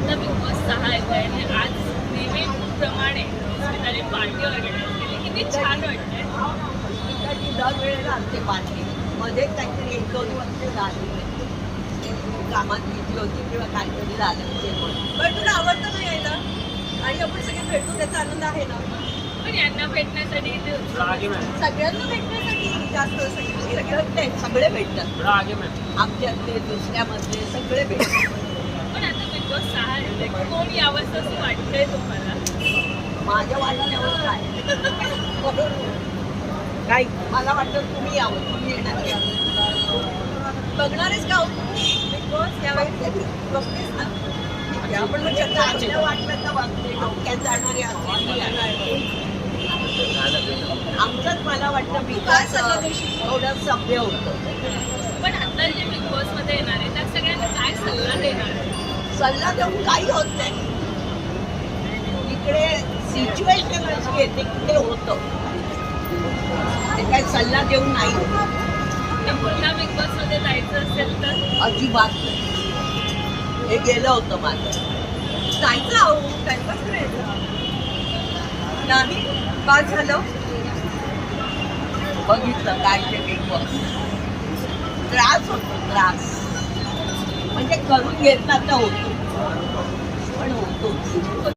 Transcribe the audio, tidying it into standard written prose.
आता big boss 6 येतोय आणि आज नेहमीप्रमाणे स्मिताने पार्टी ऑर्गनाईज केली. किती छान वाटतंय. दरवेळेला असते पार्टी. मध्ये काहीतरी 1-2 वर्ष झाली कामात घेतली होती किंवा काहीतरी झालं पण तुला आवडतं ना यायला आणि आपण सगळे भेटतो त्याचा आनंद आहे ना. पण यांना भेटण्यासाठी इथे सगळ्यांना भेटण्यासाठी जास्त सगळे भेटतात. आमच्यातले दुसऱ्यामधले सगळे भेटतात. पण आता बिग बॉस 6 येतोय, कोण यावंसं असं वाटतंय तुम्हाला? माझ्या वाटण्यावर काय मला वाटतं तुम्ही यावं. तुम्ही येणार बघणारेच का बिग बॉस यावेळी बघतेच ना. आपण म्हणजे चांगल्या वाटलं तर बघते. डोक्यात जाणारे आमचंच मला वाटतं मी काय थोडं सभ्य होतं. पण आता जे बिग बॉस मध्ये येणार आहे त्या सगळ्यांना काय सल्ला देणार आहे? सल्ला देऊन काही होत नाही. इकडे सिच्युएशन अशी येते की ते होतं. ते काही सल्ला देऊन नाही होत. तर पुन्हा बिग बॉस मध्ये जायचं असेल तर अजिबात नाही. हे गेलं होतं माझं. जायचं आहो टाइमपास करायचं नाही. पास झालं बघितलं काय ते बिग बॉस. त्रास होतो त्रास. म्हणजे करून घेतला तर होतो पण होतो.